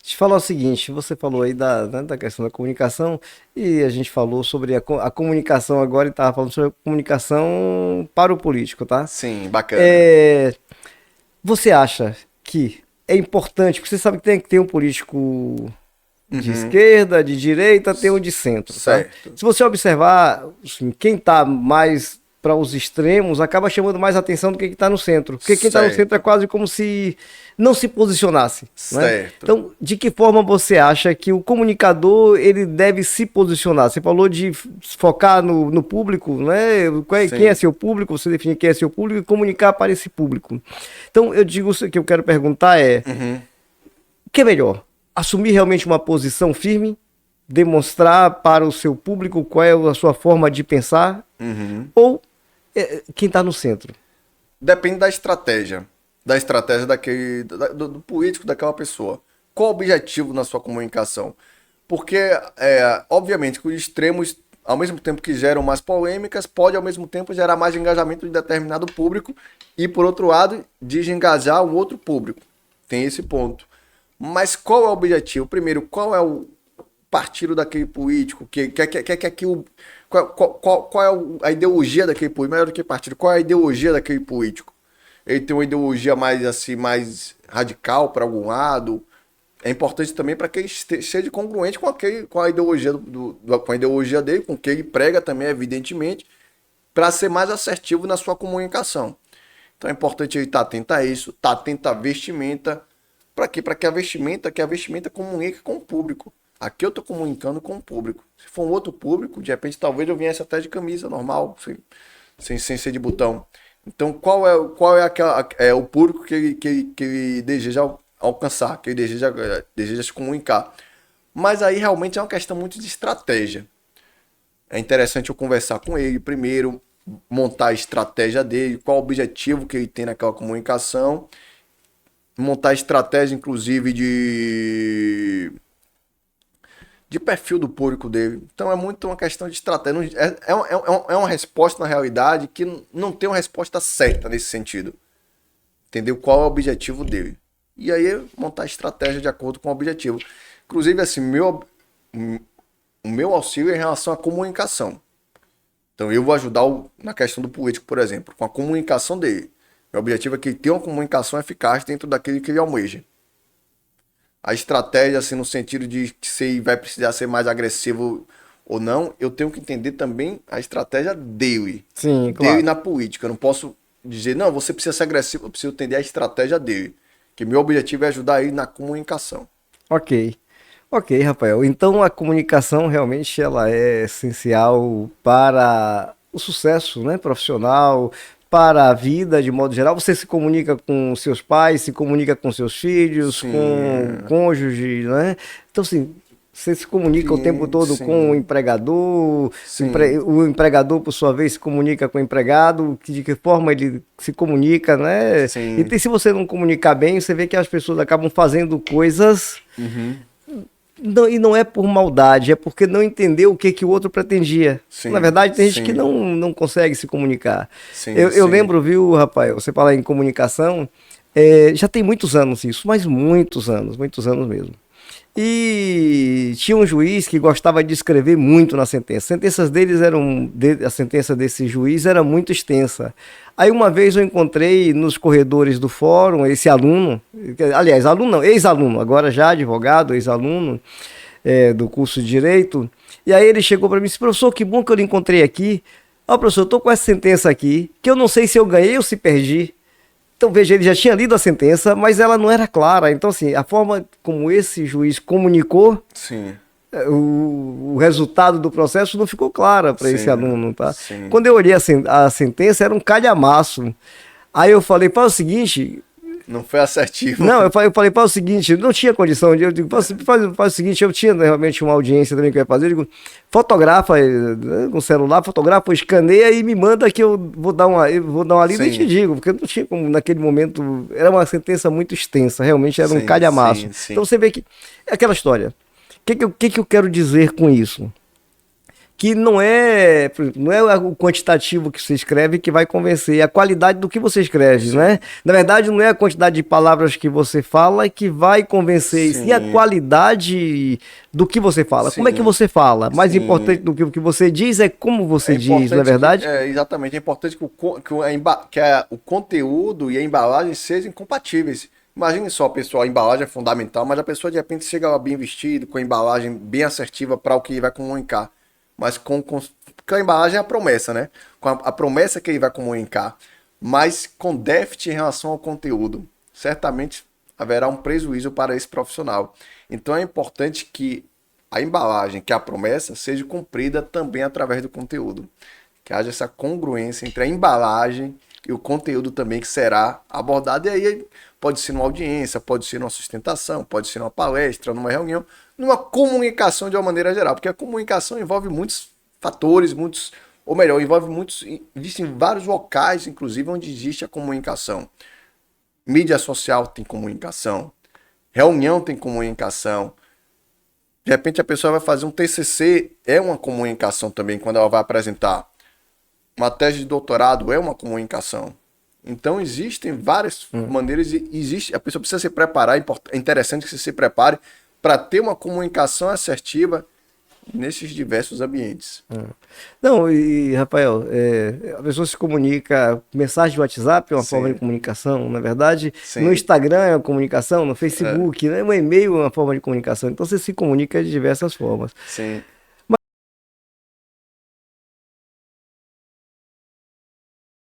te falar o seguinte, você falou aí da questão da comunicação e a gente falou sobre a comunicação agora e estava falando sobre a comunicação para o político, tá? Sim, bacana. É, você acha que é importante, porque você sabe que tem que ter um político de Uhum, esquerda, de direita, tem um de centro, tá? certo. Se você observar, assim, quem tá mais para os extremos acaba chamando mais atenção do que quem está no centro, porque quem está no centro é Certo. quase como se não se posicionasse, né? Certo. Então, de que forma você acha que o comunicador ele deve se posicionar? Você falou de focar no público, né? Quem é Sim. seu público? Você define quem é seu público e comunicar para esse público. Então, eu digo o que eu quero perguntar é Uhum. o que é melhor? Assumir realmente uma posição firme, demonstrar para o seu público qual é a sua forma de pensar, Uhum. ou quem está no centro? Depende da estratégia. Da estratégia do político, daquela pessoa. Qual o objetivo na sua comunicação? Porque, obviamente, que os extremos, ao mesmo tempo que geram mais polêmicas, pode ao mesmo tempo gerar mais engajamento de determinado público e, por outro lado, desengajar um outro público. Tem esse ponto. Mas qual é o objetivo? Primeiro, qual é o partido daquele político? Que aquilo, qual é a ideologia daquele político? Melhor do que partido, qual é a ideologia daquele político? Ele tem uma ideologia mais assim, mais radical para algum lado. É importante também para que ele seja congruente com a ideologia com a ideologia dele, com o que ele prega também, evidentemente, para ser mais assertivo na sua comunicação. Então é importante ele estar atento a isso, estar atento à vestimenta. Para quê? Para que a vestimenta comunique com o público. Aqui eu estou comunicando com o público. Se for um outro público, de repente talvez eu viesse até de camisa normal, sem ser de botão. Então qual é o público que ele deseja alcançar, que ele deseja se comunicar. Mas aí realmente é uma questão muito de estratégia. É interessante eu conversar com ele primeiro, montar a estratégia dele, qual o objetivo que ele tem naquela comunicação, montar estratégia, inclusive, de perfil do público dele. Então é muito uma questão de estratégia. É uma resposta, na realidade, que não tem uma resposta certa nesse sentido. Entendeu? Qual é o objetivo dele. E aí montar a estratégia de acordo com o objetivo. Inclusive, assim, o meu auxílio é em relação à comunicação. Então eu vou ajudar na questão do político, por exemplo, com a comunicação dele. Meu objetivo é que ele tenha uma comunicação eficaz dentro daquilo que ele almeja. A estratégia, assim, no sentido de que se ele vai precisar ser mais agressivo ou não, eu tenho que entender também a estratégia dele. Sim, Dele claro. na política. Eu não posso dizer, não, você precisa ser agressivo, eu preciso entender a estratégia dele. Que meu objetivo é ajudar ele na comunicação. Ok. Ok, Rafael. Então a comunicação realmente ela é essencial para o sucesso, né, profissional, para a vida de modo geral. Você se comunica com seus pais, se comunica com seus filhos, com o Sim, cônjuge, né? Então, assim, você se comunica o tempo sim, todo com o sim, empregador, sim, o empregador, por sua vez, se comunica com o empregado, de que forma ele se comunica, né? sim. E se você não comunicar bem, você vê que as pessoas acabam fazendo coisas Uhum. e não é por maldade, é porque não entendeu o que, que o outro pretendia. Na Sim, verdade, tem gente que sim, não consegue se comunicar. sim, Eu sim. lembro, viu, Rafael, você falar em comunicação, já tem muitos anos isso, mas muitos anos mesmo. E tinha um juiz que gostava de escrever muito na sentença. As sentenças deles eram. A sentença desse juiz era muito extensa. Aí uma vez eu encontrei nos corredores do fórum esse aluno, aliás, aluno não, ex-aluno, agora já advogado, ex-aluno do curso de Direito. E aí ele chegou para mim e disse: professor, que bom que eu lhe encontrei aqui. Ó, professor, eu tô com essa sentença aqui, que eu não sei se eu ganhei ou se perdi. Então, veja, ele já tinha lido a sentença, mas ela não era clara. Então, assim, a forma como esse juiz comunicou Sim, o resultado do processo não ficou clara para esse sim, aluno, tá? sim. Quando eu olhei a sentença, era um calhamaço. Aí eu falei, faz o seguinte, Não foi assertivo. não, eu falei para o seguinte, não tinha condição de. Eu digo, faz o seguinte, eu tinha realmente uma audiência também que eu ia fazer. Eu digo, fotografa com celular, fotografa, escaneia e me manda que eu vou dar uma lida e te Sim, digo, porque não tinha como naquele momento. Era uma sentença muito extensa, realmente era um sim, calhamaço. sim, Então sim. você vê que é aquela história. O que eu quero dizer com isso? que não é, por exemplo, não é o quantitativo que você escreve que vai convencer, é a qualidade do que você escreve, né? Na verdade, não é a quantidade de palavras que você fala que vai convencer, e sim a Sim, qualidade do que você fala. Como é que sim, você fala? Mais importante sim. do que o que você diz é como É você diz, não é importante verdade? exatamente, é importante que, o conteúdo e a embalagem sejam compatíveis. Imagine só, pessoal, a embalagem é fundamental, mas a pessoa de repente chega lá bem vestido, com a embalagem bem assertiva para o que vai comunicar. Mas porque a embalagem é a promessa, né? Com a promessa que ele vai comunicar, mas com déficit em relação ao conteúdo. Certamente haverá um prejuízo para esse profissional. Então é importante que a embalagem, que é a promessa, seja cumprida também através do conteúdo. Que haja essa congruência entre a embalagem e o conteúdo também que será abordado. E aí pode ser numa audiência, pode ser numa sustentação, pode ser numa palestra, numa reunião, numa comunicação de uma maneira geral. Porque a comunicação envolve muitos fatores, muitos, ou melhor, envolve muitos, existem vários locais, inclusive, onde existe a comunicação. Mídia social tem comunicação, reunião tem comunicação. De repente a pessoa vai fazer um TCC, é uma comunicação também quando ela vai apresentar. Uma tese de doutorado é uma comunicação. Então existem várias maneiras e existe, a pessoa precisa se preparar, é interessante que você se prepare para ter uma comunicação assertiva nesses diversos ambientes. Não, e Rafael, a pessoa se comunica, mensagem de WhatsApp é uma forma de Sim, comunicação, na verdade, no sim, Instagram é uma comunicação, no Facebook, né, um e-mail é uma forma de comunicação, então você se comunica de diversas formas. sim.